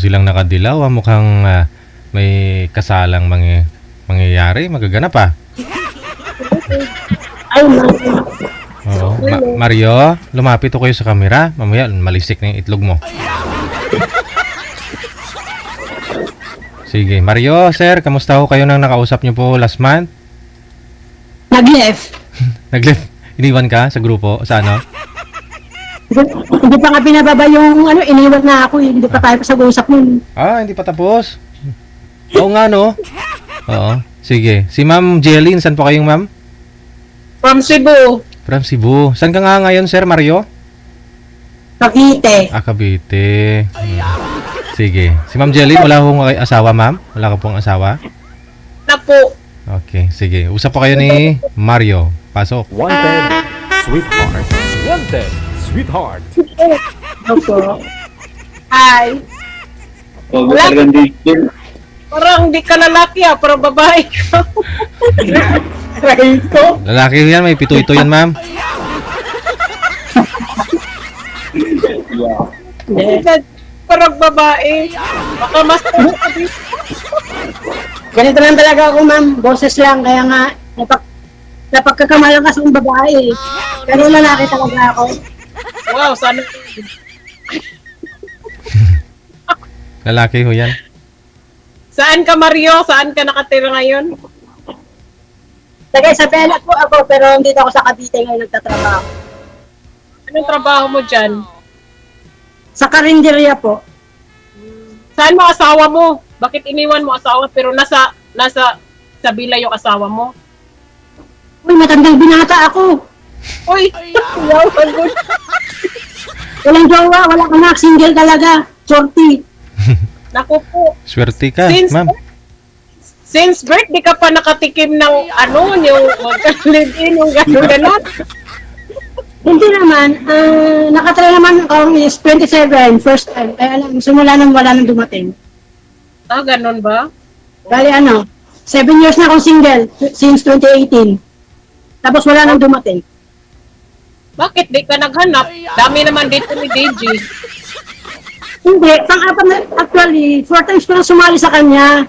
silang nakadilaw. Mukhang may kasalang mangyayari. Magaganap pa. Ay, Oo. Mario, lumapit ko kayo sa camera. Mamaya, malisik na yung itlog mo. Sige. Mario, sir, kamusta ho kayo nang nakausap nyo po last month? nag-left. Nag-left? Iniwan ka sa grupo? Sa ano? Hindi pa nga binababa yung iniwan na ako eh. Hindi pa tayo pasag-usap nun. Hindi pa tapos. Oo nga, no? Oo. Sige. Si Ma'am Jeline, saan po kayong ma'am? From Cebu. From Cebu. Saan ka nga ngayon, Sir Mario? Cavite. Cavite. Sige. Si Ma'am Jeline, wala hong asawa, ma'am? Wala ka pong asawa? Na po. Okay, sige. Usap po kayo ni Mario. Pasok. Wanted, sweetheart. Wanted, sweetheart. Opo. Hi. Wala. Parang di ka lalaki parang babae ka. Try ko. Lalaki yan, may pito ito yan, ma'am. Parang babae. Baka mas Ganito lang talaga ako, ma'am. Boses lang. Kaya nga, napagkakamalang kasi yung babae. Pero lalaki talaga ako. wow, sana. Lalaki ho yan. Saan ka, Mario? Saan ka nakatira ngayon? Taga Isabela po ako, pero dito ako sa Cavite ngayon nagtatrabaho. Anong trabaho mo dyan? Sa karinderya po. Saan mo asawa mo? Bakit iniwan mo asawa pero nasa Sabila yung asawa mo? Uy, matandang binata ako. Uy! Wow, ang good. Walang jowa, walang anak, single talaga. Shorty. Naku po. Swerte ka, Since- ma'am. Since birth, di ka pa nakatikim ng yung live-in, yung gano'n. Hindi naman, nakatry naman ako is 27, first time. Alam, simula nang wala nang dumating. Gano'n ba? Bali 7 years na akong single since 2018. Tapos wala nang dumating. Bakit di ka naghanap? Dami naman dito ni DJ. Hindi, pang-apat na, actually, 4 times ko na sumali sa kanya.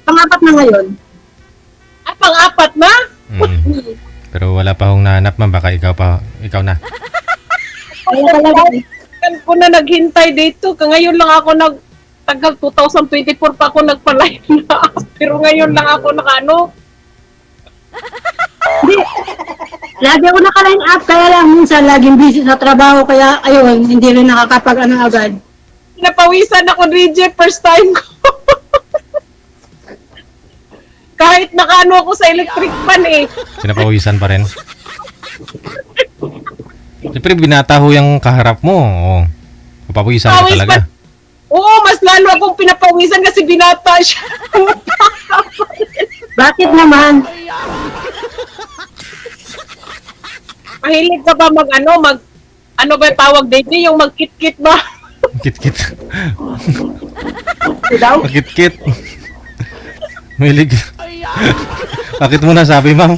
Pang-apat na ngayon. Pang-apat na? Pero wala pa hong nahanap, ma'am. Baka ikaw na. Kaya talaga, Kan ko na naghintay dito. Ngayon lang ako tagal 2024 pa ako nagpa-live na. Pero ngayon lang ako hindi. Lagi ako naka-line up, kaya lang minsan laging busy sa trabaho, kaya ayun, hindi rin nakakapag agad. Napawisan ako DJ first time ko. Kahit nakaano ako sa electric fan Sinapawisan pa rin. Siyempre, binata ho yung kaharap mo. Oo. Papawisan ka Pawis talaga. pa- Oo, mas lalo akong pinapawisan kasi binata siya. Bakit naman? Mahilig ka ba ano ba yung tawag DJ? Yung magkit-kit ba? Kit-kit. Daw? Kit-kit. Milig. Bakit mo nasabi, ma'am?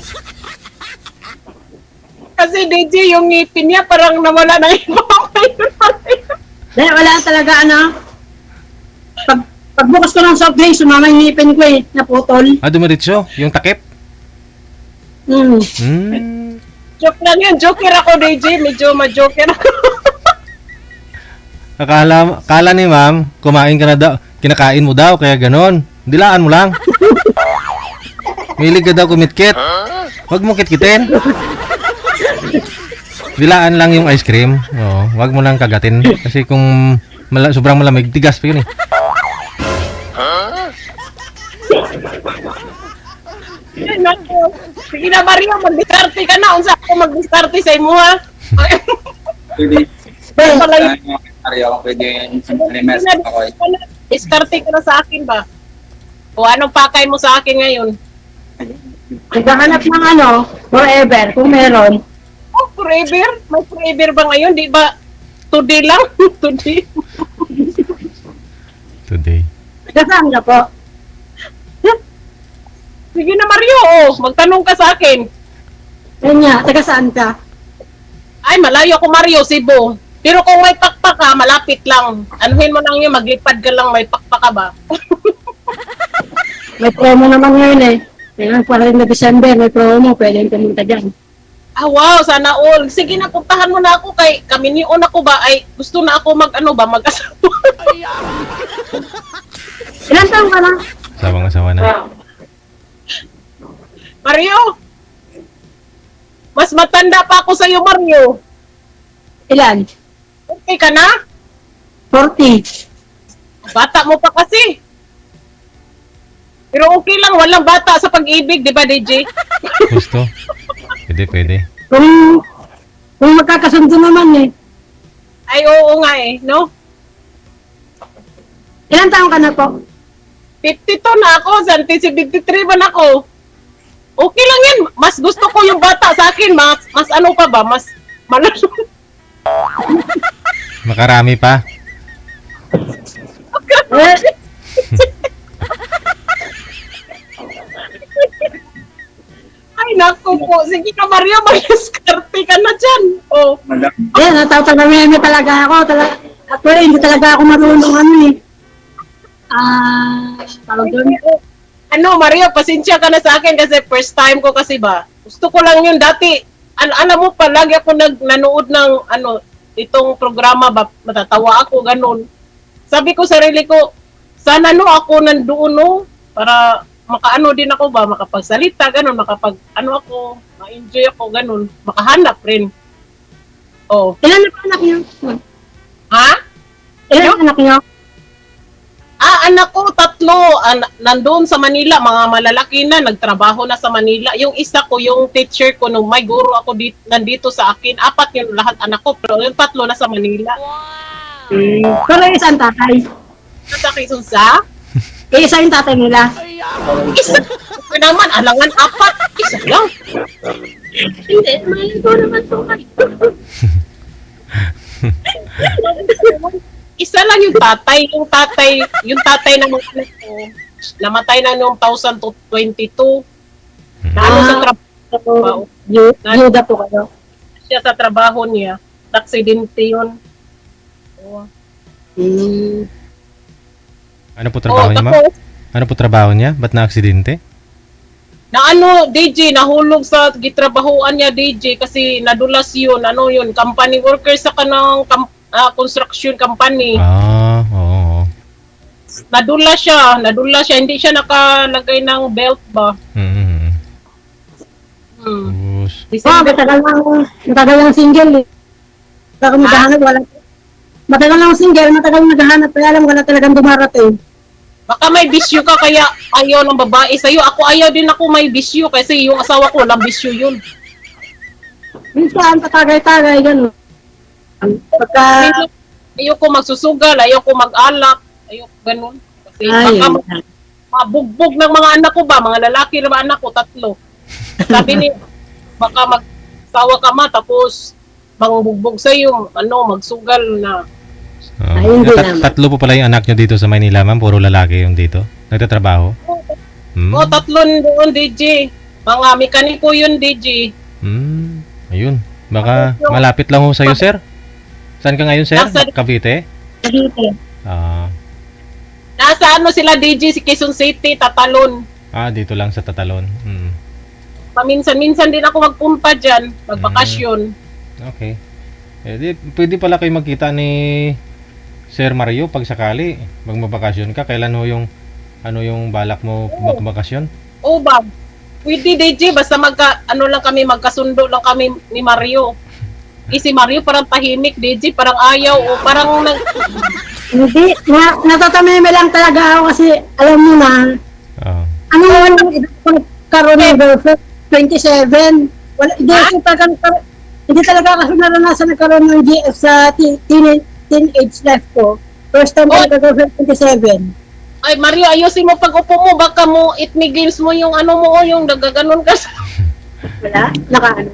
Kasi DJ, yung ngipin niya parang nawala ng iba. Dahil wala talaga pagbukas ko ng soft drinks, sumama yung ngipin ko naputol. Dumiretso? Yung takip? Joke lang yun. Joker ako, DJ. Medyo ma-joker ako. Akala ni ma'am, kumain ka na daw. Kinakain mo daw, kaya ganon. Dilaan mo lang. Milig ka daw kumitkit. Huwag mo kitkitin. Dilaan lang yung ice cream. Oo, huwag mo lang kagatin. Kasi kung sobrang malamig, tigas pa yun eh. Sige na, Mario. Mag-diskarte ka na. Unsa ako mag-diskarte sa imo, ha? Pwede. Pero pala yun. Mario, pwede i-mess ako. Diskarte ka na sa akin ba? O anong pakay mo sa akin ngayon? Naghahanap ng forever, kung meron. Oh, forever? May forever ba ngayon? Di ba today lang? Today. Today. Nagkasaan ka po? Sige na, Mario. Magtanong ka sa akin. Yun nga, taga saan ka? Ay, malayo ako, Mario. Cebu. Pero kung may pakpak ka, malapit lang. Anuhin mo lang yun, maglipad ka lang, may pakpak ka ba? May promo naman ngayon eh. Ngayon, para na December, may promo, pwede pumunta dyan. Ah, wow, sana all. Sige na, puntahan mo na ako kay kami ni ako ba ay gusto na ako mag-asawa. Ilan taong ka na? Asawang-asawa na. Mario! Mas matanda pa ako sa'yo, Mario. Ilan? Okay ka na? 40. Bata mo pa kasi. Pero okay lang, walang bata sa pag-ibig, di ba, DJ? Gusto? Pwede. Kung magkakasundo naman eh. Ay, oo nga eh, no? Ilan taong ka na po? 52 na ako, santi 73 ba na ako? Okay lang yan. Mas gusto ko yung bata sa akin, mas ano pa ba? Mas malalo. Makarami pa. Eh, Ay, naku po. Sige ka, Mario, mag-diskarte ka na dyan. Oh. natatameme talaga ako. Actually, hindi talaga ako marunong ano eh. Tawag doon. Ano, Mario, pasensya ka na sa akin kasi first time ko kasi ba. Gusto ko lang yun dati. Alam mo pa, lagi ako nanood ng itong programa ba, matatawa ako, ganun. Sabi ko sarili ko, sana ako nandoon para makaano din ako ba, makapagsalita, ganun, ako, ma-enjoy ako, ganun, makahanap rin. Oh. Ilan na po anak niyo? Ha? Ilan anak niyo? Anak ko, 3, nandoon sa Manila, mga malalaki na, nagtrabaho na sa Manila. Yung isa ko, yung teacher ko, nung may guro ako nandito sa akin, 4 yung lahat anak ko, pero yung 3 na sa Manila. Pero isang tatay. Sa Quezon sa? Isa yung tatay nila. Isa. Ito naman, alangan 4. Isa lang. Hindi, mahalin ko naman ito. Isa lang yung tatay. Yung tatay ng mga anak ko, namatay na noong 2022. Naano sa trabaho. Yuda po kayo. Siya sa trabaho niya. Aksidente yun. Oh. Ano po trabaho niya, ma'am? Tapos, Ano po trabaho niya? Ba't na-aksidente? DJ, nahulog sa gitrabahoan niya, DJ, kasi nadulas yun, company worker sa kanang construction company. Oo. Nadulas siya, hindi siya nakalagay ng belt ba? Mm-hmm. Hmm. Matagal lang single eh. Matagal maghahanap, wala. Matagal lang single, matagal maghahanap, kaya alam wala talagang dumarating. Baka may bisyo ka kaya ayaw ng babae sa'yo. Ako ayaw din ako may bisyo kasi yung asawa ko walang bisyo yun. Minsan, patagay-tagay, gano'n. Pagka, Ayoko magsusugal, ayoko mag-alak, ayoko ganun. Kasi baka mabugbog ng mga anak ko ba, mga lalaki na anak ko, 3. Sabi ni, baka magsawa ka ma, tapos mangbugbog sa'yo, magsugal na. Ay, hindi naman. 3 po pala yung anak nyo dito sa Maynila, ma'am. Puro lalaki yung dito. Nagtatrabaho. O, 3 doon, DJ. Mga mekaniko yun, DJ. Ayun. Baka malapit lang ho sa'yo, sir. Saan ka ngayon, sir? Cavite? Cavite. Nasa sila, DJ, si Quezon City, Tatalon. Dito lang sa Tatalon. Paminsan-minsan din ako magpunta dyan, magbakasyon. Okay. Pwede pala kayo magkita ni Sir Mario pag sakali magmabakasyon ka. Kailan ho yung balak mo magbakasyon? Oo ba? Pwede, DJ, basta magkasundo lang kami ni Mario. Si Mario parang tahimik, DJ, parang ayaw o parang Hindi, natatameme lang talaga ako kasi alam mo na, ano naman yung edad ko nagkaroon ng girlfriend, 27. Hindi talaga kasi naranasan nagkaroon ng GF sa teenage life ko. First time ko nagka-girlfriend, 27. Ay, Mario, ayusin mo pag upo mo, baka mo itmigames mo yung yung nagaganon ka. Wala? Nakaano?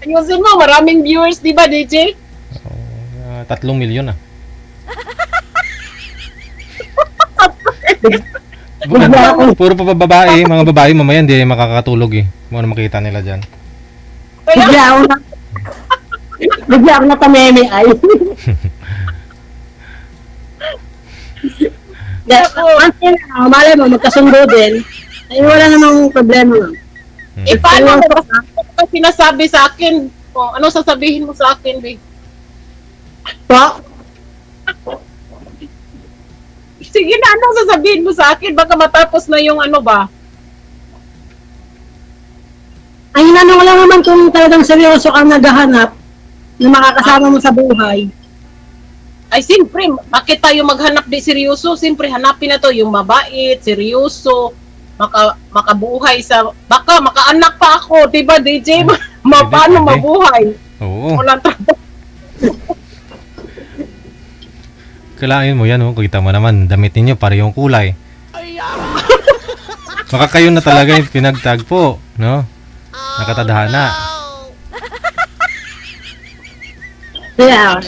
Ayusin mo, maraming viewers, di ba, DJ? 3 milyon Puro pa babae, mga babae mamaya hindi makakatulog eh. Mo na makita nila diyan. Bigla ako na. Bigla ako natameme ay. Once yun, malay mo, magkasundo din. Ay, wala namang problema. Eh, paano mo ba sinasabi sa akin? O, ano sasabihin mo sa akin, Big? Po? Sige na, ano sasabihin mo sa akin? Baka matapos na yung ano ba? Ang inanong lang naman kung talagang seryoso kang naghahanap na makakasama mo sa buhay. Ay, siyempre, bakit tayo maghanap di seryoso? Siyempre, hanapin na to yung mabait, seryoso, makabuhay sa... Baka makaanak pa ako, diba, DJ? Paano pwede. mabuhay? Oo. Walang trabaho. Kailangan mo yan, oh. Kita mo naman, damit ninyo, parehong kulay. Baka kayo na talaga yung pinagtagpo, no? Nakatadhana. Kaya,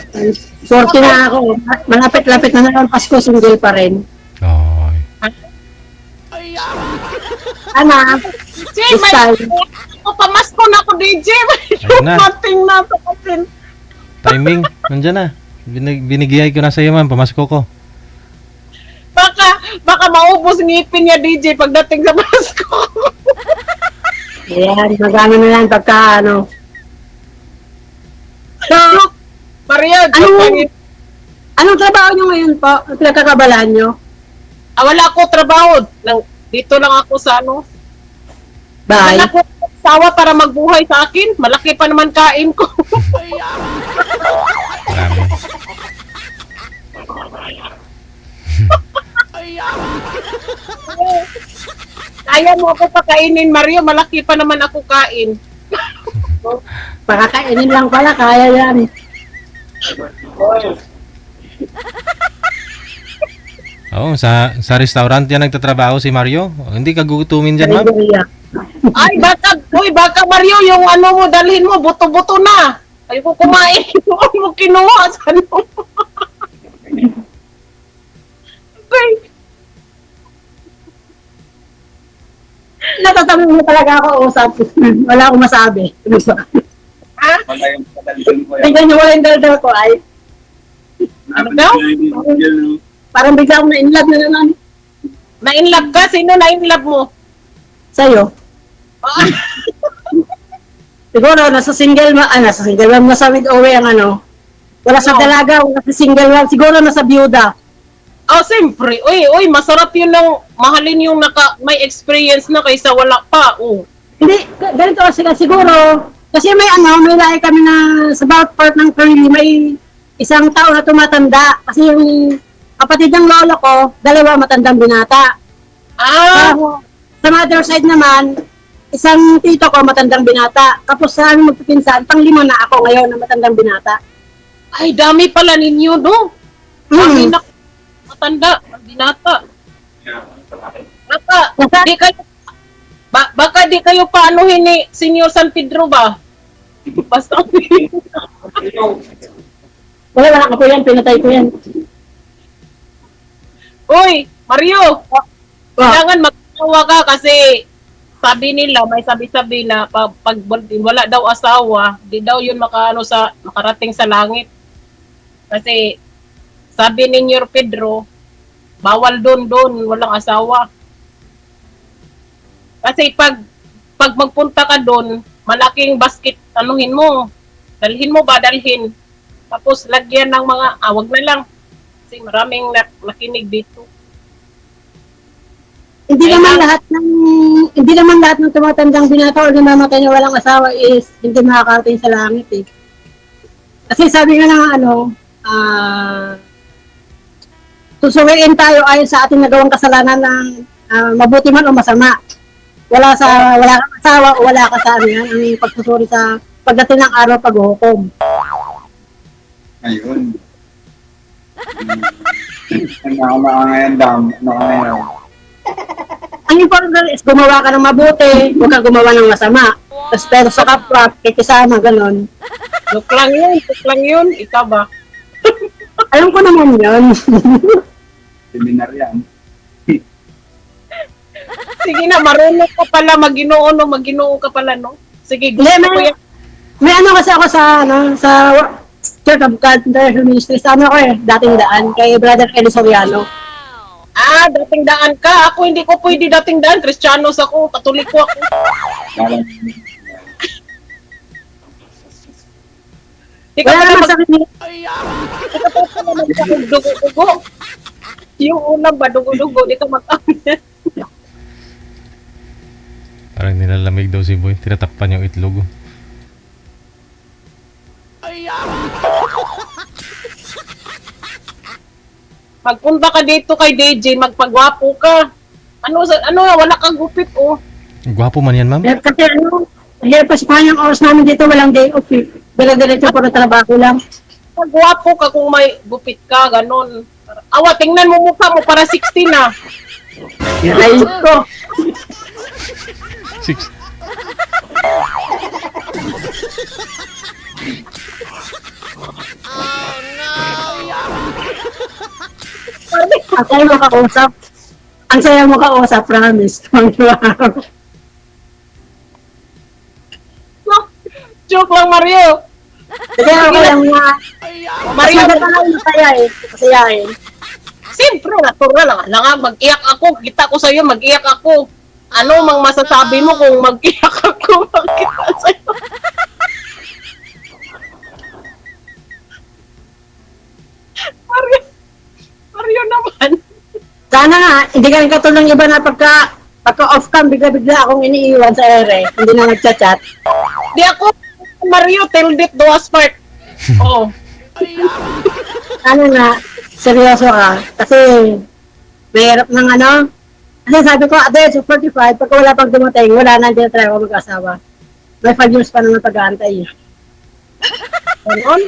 40 na ako. Malapit-lapit na naman Pasko, single pa rin. Ay. Ana, DJ, this time, pamasko na ako, DJ. Ayun na. Mating na sa akin. Timing, nandyan na. Binigay ko na sa iyo, man. Pamasko ko. Baka maubos ngipin niya, DJ, pagdating sa Pasko. ayan, magano na lang pagka ano. So, Maria, anong trabaho nyo ngayon po? Ang pinagkakabalaan nyo? wala ako trabaho. Dito lang ako sa ano. Bye. Wala ko asawa para magbuhay sa akin. Malaki pa naman kain ko. Marami. Kaya mo ako pakainin, Mario. Malaki pa naman ako kain. Pakakainin lang pala, kaya yan. Oo, sa restaurant yan nagtatrabaho si Mario. Hindi ka gugutumin dyan, ma'am. Ay, baka Mario, yung ano mo, dalhin mo, buto-buto na. Ayoko kumain. Huwag mo kinuha sa ano. Okay. Natatanong mo talaga ako usap. Wala akong masabi. Ha? Wala yung padaldan ko yan. Tingnan nyo wala yung daldal ko ay Ano daw? parang bigla akong na-inlove na naman Na-inlove ka? Sino na-inlove mo? sa'yo. Ah, Siguro, nasa single mom, nasa with away ang ano. Wala sa No. dalaga, wala sa single mom. Siguro nasa byuda. oh, siyempre. Uy, masarap yun ng mahalin yung may experience na kaysa wala pa. Oh. Hindi, ganito kasi siguro, kasi may lahi kami na sa bawat part ng family, may isang tao na tumatanda. Kasi yung kapatid ng lolo ko, dalawa matandang binata. Ah, Sa mother side naman, isang tito ko matandang binata. Tapos sa aming magpipinsan, pang-lima na ako ngayon na matandang binata. ay dami pala ninyo, no? Dami na matanda, binata. Baka, di kayo, baka di kayo paanuhin ni Senior San Pedro ba? Basta, Wala ka po yan, pinatay ko yan. uy, Mario, kailangan mag-asawa ka kasi sabi nila, may sabi-sabi na pag wala daw asawa, di daw yun makarating sa langit. Kasi sabi ni Senior Pedro, bawal doon, walang asawa. Kasi pag magpunta ka doon, malaking basket, anuhin mo. Dalhin mo ba? Dalhin. Tapos lagyan ng mga, wag na lang. Kasi maraming nakinig dito. Hindi naman lahat ng tumatandang binata o namamatay na walang asawa is hindi makakarating sa langit eh. Kasi sabi nga ng susuwiin tayo ayon sa ating nagawang kasalanan ng mabuti man o masama. Wala kang asawa o wala ka sa ang pagsusuri sa pagdating ng araw paghuhukom. Ayun. Ngayon, dam. Ngayon. Ang important is gumawa ka ng mabuti, huwag kang gumawa ng masama. Tapos pero sa kapwa, kikisama, ganon. Joke lang yun. Ikaw ba? Alam ko naman yun. Seminar yan. Sige na, marunong ka pala, Maginoo ka pala, no? Sige, gusto Hindi, ko yan. May ano kasi ako sa Church of God International Ministries. Ano ako dating daan kay Brother Eli Soriano. Ah, dating daan ka. Ako hindi ko pwede dating daan. Kristiyanos ako, Katoliko ako. Kala Di ka Wala pa naman naman sa akin. sa dugo-dugo. Yung ulam ba, dugo-dugo. Di ka mag-amin. Parang nilalamig daw si Boy. Tinatakpan yung itlog. Magpunta ka dito kay DJ, magpagwapo ka. Ano, wala kang gupit, oh. Gwapo man yan, ma'am. Kasi hirap pa yung oras namin dito, walang day off. Dire-diretso puro trabaho lang. Magwapo ka kung may gupit ka, ganon. Awa, tingnan mo mukha mo, para 16 na. Ay, ko. 6. Ang saya mo kausap. Ang saya mo kausap, promise. Joke lang, Mario. Sige, okay lang nga. Mas Mario, maganda lang masaya Masayahin. siyempre, natural lang. Alam nga, mag-iyak ako. Kita ko sa'yo, mag-iyak ako. Ano mang masasabi mo kung mag-iyak ako, mag-iyak sa'yo? Mario naman. Sana nga, hindi ka rin katulong iba na pagka-off cam, bigla-bigla akong iniiwan sa ere. Hindi na nagchat-chat. Di ako, Mario, till death do us part. Oh. Sana nga, seryoso ka. Kasi, mahirap ng ano. Kasi sabi ko, at the age of 45, pagka wala pang dumating, wala na, hindi na tayo mag-asawa. May 5 years pa naman pag-aantay. Ganon?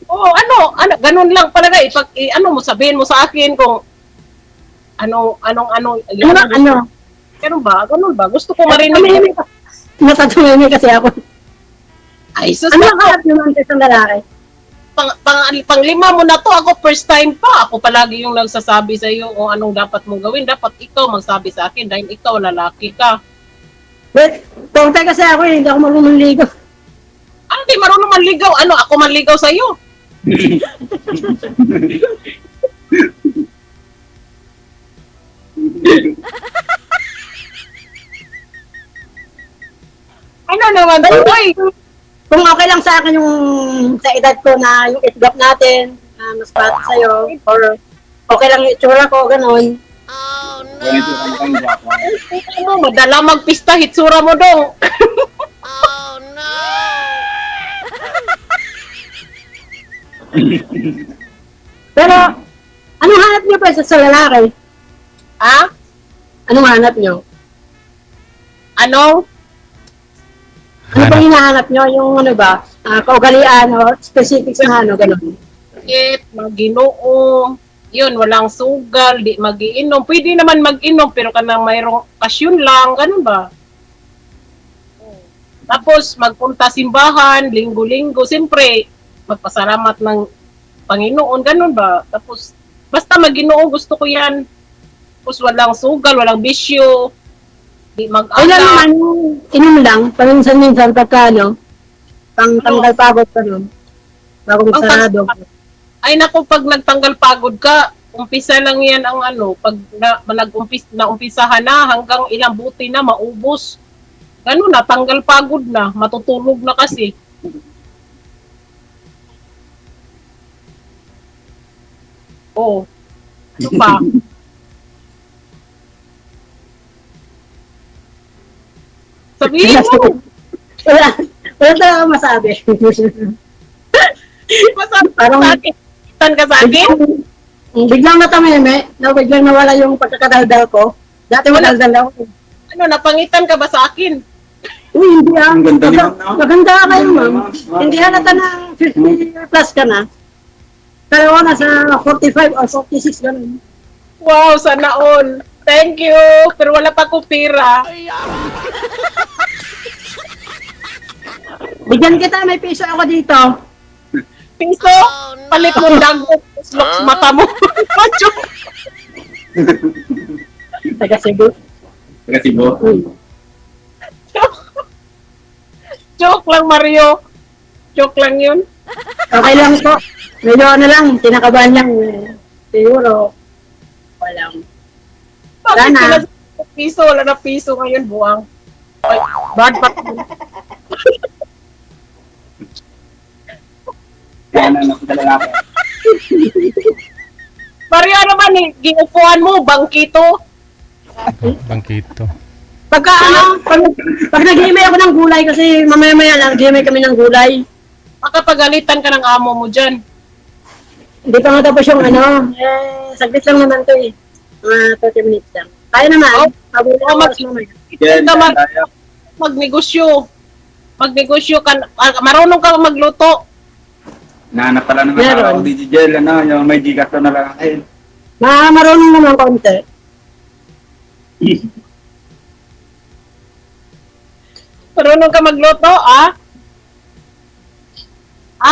Oh, ano, ganun lang talaga. Ano mo, sabihin mo sa akin kung anong, Ano? Ganun ba? Gusto ko marinig. Tumihimik ka. Natatumimik kasi ako. Ay, sus, Ano ang ako, harap naman sa isang lalaki? panglima mo na to, ako first time pa. Ako palagi yung nagsasabi sa iyo kung anong dapat mong gawin. Dapat ikaw magsabi sa akin dahil ikaw lalaki ka. But, tungtay kasi ako hindi ako marunong ligo. Ano, di marunong manligaw? Ano, ako manligaw sa iyo? Ano naman, boy? Kung okay lang sa akin yung sa edad ko na yung age gap natin, na mas bata sa'yo, or okay lang yung itsura ko, ganun. ganito ka na kayo Japan. Ano, madala magpista, hitsura mo dong. Pero, anong hanap niyo pa sa lalaki? Ha? Anong hanap niyo? Ano? Ano bang hinahanap niyo? Yung ano ba? Kaugalian o specifics na ano, ganun. Bakit? Maginoo. Yun, walang sugal, di magiinom. Pwede naman mag-inom, pero kanang mayroong kasyon lang, ganun ba? Tapos, magpunta simbahan, linggo-linggo. Siyempre, magpasalamat ng Panginoon, ganun ba? Tapos, basta maginoo, gusto ko yan. Tapos, walang sugal, walang bisyo. Di Ay lang mag-ala. naman, inom lang, paminsan-minsan pagka ano, pang tanggal pagod ka nun. Bagong Ang sarado. Ay naku, pag nagtanggal pagod ka, umpisa lang yan ang ano, pag naumpisahan na hanggang ilang buti na maubos. Ganun na, tanggal pagod na, matutulog na kasi. Oh. Ano pa? Sabihin mo, Wala talaga masabi. masabi ka Parang- sa akin. Tan ka sa akin? Biglang natameme, na biglang nawala yung pagkakadaldal ko. Dati madaldal ako. Ano, napangitan ka ba sa akin? Uy, hindi ah. Ang ganda niyan, no? Maganda ka kayo, ma'am. Hindi halata na 50 plus ka na. Pero nasa 45 or 46, ganun. Wow, sana all. Thank you. Pero wala pa ko pira. Bigyan kita, may piso ako dito. Piso, palit mo dago. Sloks mata mo. Macho. Taga Cebu. Taga Cebu. Joke lang, Mario. Joke lang yun. Okay lang po. Medyo ano lang, tinakabahan lang. Siguro, walang. Bakit Wala na. sila sa piso? Wala na piso ngayon, buwang. Ay, bad pa. Kaya na napadala ako. Mario, ano ba ni? Ginupuan mo, bangkito? Bangkito. Pagka ano, pag nag-email ako ng gulay kasi mamaya-maya lang, nag-email kami ng gulay. Makapagalitan ka ng amo mo dyan. Hindi pa nga tapos yung ano, saglit lang naman to eh. Mga 30 minutes lang. Kaya naman, Oh, mabuti oh, ang mag- oras mamaya. Yan, Ka mag- tayo. magnegosyo. Magnegosyo ka. Marunong ka magluto. Nahanap pala ng Meron. asawa ko, digital, ano, yung may gigato na lang. Ay, Marunong naman konti. Marunong ka magluto, ah?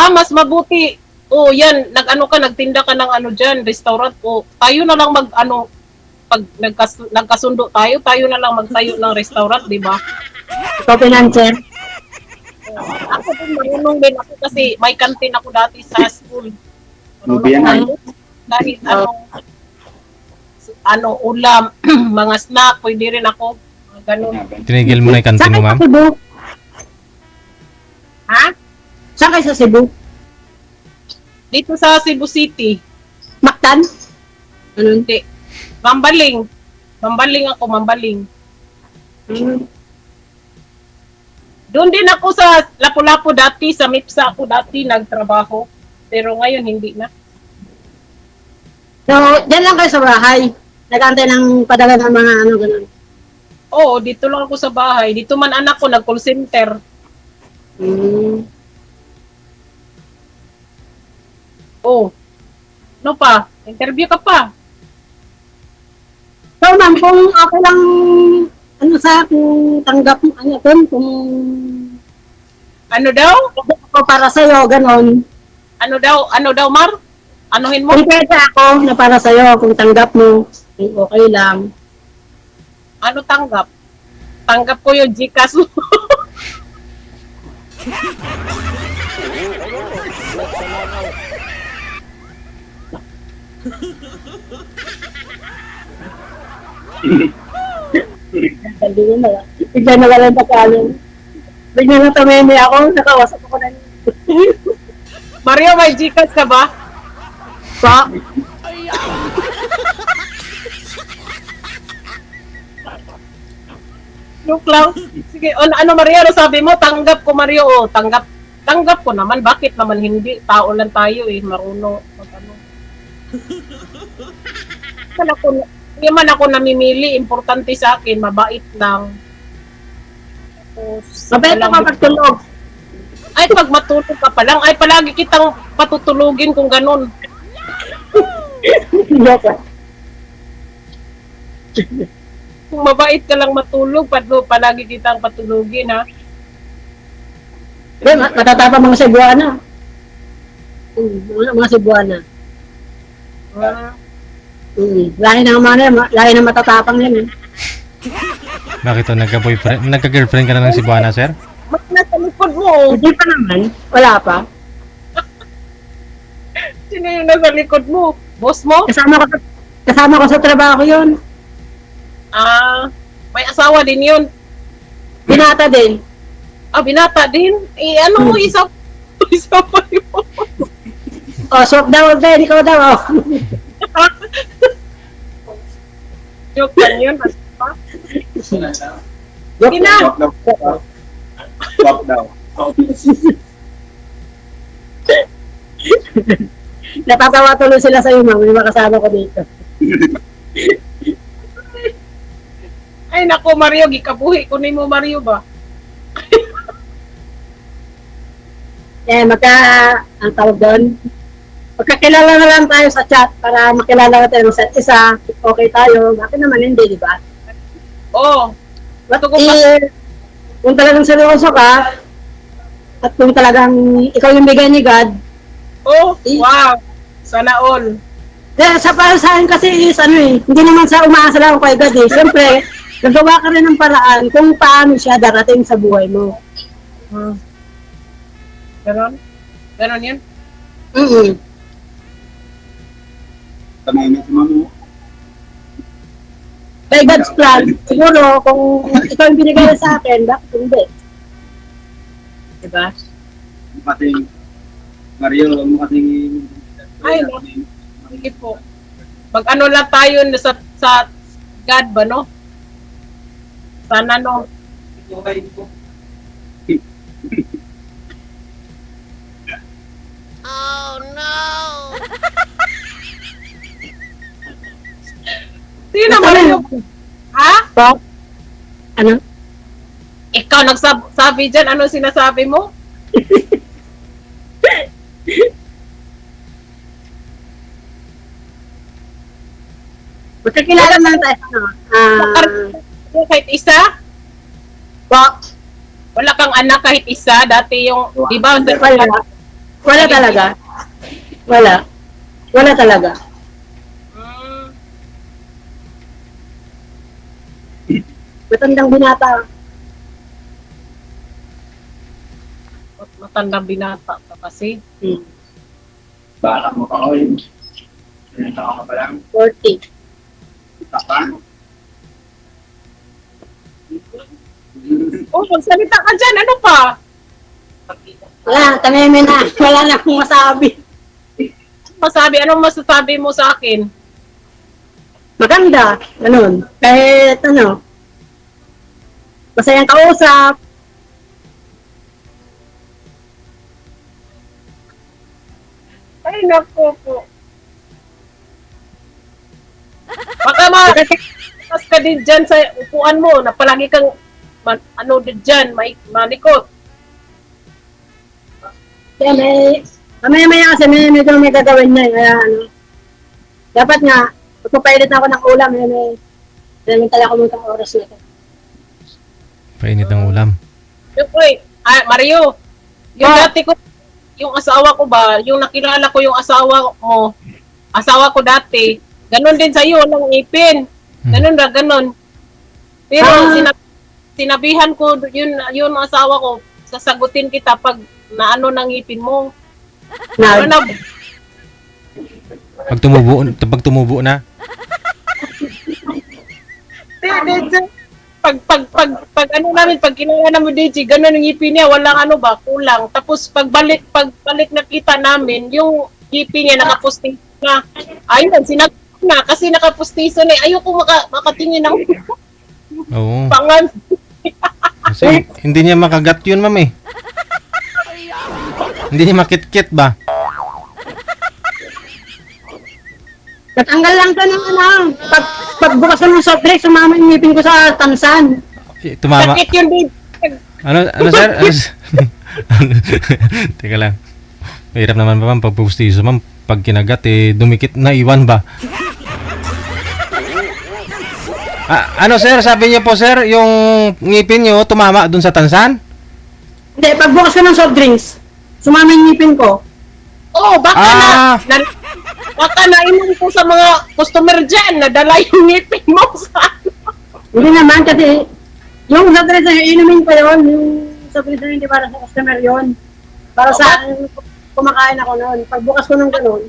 Mas mabuti. Oh, yan. Nag-ano ka, nagtinda ka ng ano dyan, restaurant. Oh, tayo na lang mag-ano, pag nagkasundo tayo, tayo na lang magtayo ng restaurant, di ba? Ikaw financer. Ako din, marunong din ako kasi may kantin ako dati sa school. Lubi yan, ay. Kahit ano, ulam, mga snack, pwede rin ako. Mga ganun. Tinigil mo na yung kantin Saan mo, kayo ma'am? sa Cebu? Ha? Saan kayo sa Cebu? Dito sa Cebu City. Mactan? Ano? Hindi. Mambaling. Mambaling ako, mambaling. Doon din ako sa Lapu-Lapu dati, sa MIPSA ako dati nagtrabaho. Pero ngayon hindi na. So, dyan lang kayo sa bahay. Nag-antay ng padala ng mga ano, ganun. Oo, dito lang ako sa bahay. Dito man anak ko, nag-call center. Oh. Ano pa? Interview ka pa. So, ma'am, kung ako lang, ano sa, kung tanggap mo, ano dun, kung Ano daw? ako para sa'yo, ganun. Ano daw, Mar? Anuhin mo? Kung pwede ako na para sa'yo, kung tanggap mo, okay lang. Ano tanggap? Tanggap ko yung Gcash mo. Hindi mo na. Bigla na walang pagkalim. Bigla na tumemi ako, nakawasap ako na. Mario, may Gcash ka ba? Pa? Joke lang. Sige, ano Mario, ano sabi mo? Tanggap ko, Mario. Oh, tanggap ko naman. Bakit naman hindi? Tao lang tayo eh. Marunong mag-ano. Hindi man ako namimili. Importante sa akin, mabait lang. Tapos, Mabait walang- ako pagtulog. Ay, pag matulog ka pa lang, ay palagi kitang patutulugin kung ganun. Joke lang. Kung mabait ka lang matulog, palagi kitang patulugin, ha? Hindi, matatapang mga Cebuana. Mga Cebuana. Lahi ng mga, lahi ng matatapang yan eh. Bakit nagka-boyfriend? Nagka-girlfriend ka na ng Cebuana, sir? Mas nasa likod mo. Hindi pa naman, wala pa. Sino yung nasa likod mo? Boss mo? Kasama ko sa trabaho yun. May asawa din yun. Binata din. Binata din. Ano mo, isa pa yun. Swap daw, Ben, ikaw daw. Joke lang yun. Joke na. Swap daw. Natatawa tuloy sila sa iyo, ma'am. Yung makasama ko dito. Ay, nako, Mario. Gikabuhi. Kunin mo, Mario ba? Ang tawag doon, magkakilala na lang tayo sa chat para makilala natin sa isa. Okay tayo. Bakit naman hindi, di ba? Oo. Bato ko Kung talagang seryoso ka, at kung talagang ikaw yung bigay ni God, Oh, wow. Sana all. Sa para sa akin kasi is hindi naman sa umaasa lang kay God eh. Siyempre, nagawa ka rin ng paraan kung paano siya darating sa buhay mo. Ganon? Ganon yun? Mm. Kamay na si Mamo. By God's plan, siguro kung ikaw yung binigay sa akin, bakit hindi? Diba? Kasing Mario, mo kasing Ay, no. Sige po. Mag-ano lang tayo sa God ba, no? Sana, no? Sino naman yung... Ha? Ba? Ano? Ikaw nagsabi dyan, ano sinasabi mo? Magkakilala na tayo. Kahit isa? Ba? Wala kang anak kahit isa? Dati yung, di ba? Wala. Wala talaga. Wala. Wala talaga. Hmm, Matandang binata. matandang binata ka kasi. Bala mo pa ko yun. Ilan taon ka pa lang? 40. Isa pa? Oh, magsalita ka dyan, ano pa? Wala, tameme na. Wala na akong masabi. Anong masasabi mo sa akin? Maganda. Ganun. Kahit masayang kausap. Ay, naku po. Baka mas ka din dyan sa upuan mo na palagi kang din dyan, malikot. Kaya mamaya kasi may gagawin niya. Kaya dapat nga, magpapailit na ako ng ulam. May tala ko mong oras na ito. Painit ng ulam. Siyempre, Mario, yung dati ko, yung asawa ko ba, yung nakilala ko yung asawa ko dati, ganun din sa'yo, ng ipin. Ganun. Pero sinabihan ko, yun asawa ko, sasagutin kita pag naano ng ipin mo. Ano, Pag tumubo na. pag ano namin, pag kinaya namin DJ, ganun yung ngipin niya, walang kulang. Tapos pagbalik nakita namin, yung ngipin niya nakapustiso na. Ayun, sinagot na, kasi nakapustiso na. Ayoko makatingin ng Oo. pangan. Kasi hindi niya makagat yun, ma'am eh. Hindi niya makit-kit ba? Natanggal lang to ng pagbukas ko ng soft drink, sumama yung ngipin ko sa tansan. Tumama. Sakit yun din. Ano sir? Teka lang. Mahirap naman ba ma'am pag pustiso ma'am? Pag kinagat dumikit na iwan ba? Ano sir? Sabi niyo po sir, yung ngipin niyo tumama dun sa tansan? Hindi, pagbukas ko ng soft drinks, sumama yung ngipin ko. Oh, baka baka nainom ko sa mga customer dyan, nadala yung ngipin mo sa Hindi naman kasi, yung soft drinks na inumin ko yun, yung soft drinks na hindi para sa customer yun. Para sa kumakain ako noon. Pagbukas ko ng ganun.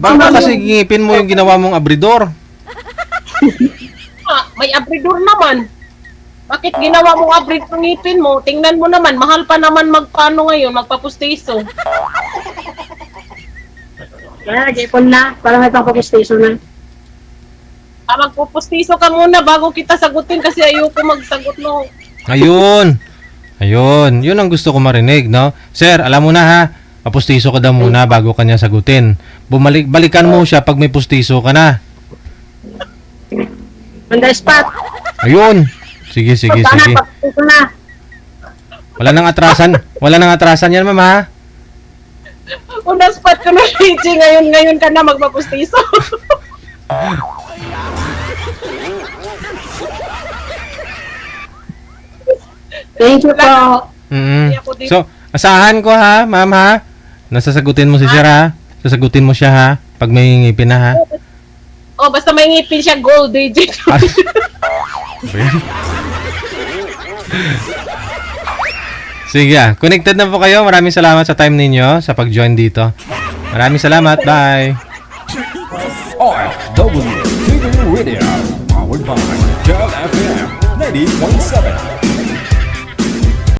Baka kasi ngipin mo yung ginawa mong abridor. May abridor naman. Bakit ginawa mong abrid ng ngipin mo? Tingnan mo naman, mahal pa naman magpaano ngayon, magpapustiso. Kaya, gipon na. Para may pang-station na. Magpupustiso ka muna bago kita sagutin kasi ayoko magsagot mo. Ayun. Yun ang gusto ko marinig, no? Sir, alam mo na ha. Papustiso ka daw muna bago kanya sagutin. Balikan mo siya pag may pustiso ka na. On the spot. Ayun. Sige. Pag-station na. Wala nang atrasan yan, ma'am ha? Una spot ko na PG, ngayon ka na magpapustiso. Thank you po. So, asahan ko ha, ma'am ha? Nasasagutin mo si sir ha? Sasagutin mo siya ha? Pag may ngipin na ha? Oh, basta may ngipin siya, gold digit. Ah, Sige, connected na po kayo. Maraming salamat sa time ninyo sa pag-join dito. Maraming salamat. Bye. RW TV Radio, powered by Cal FM 90.7.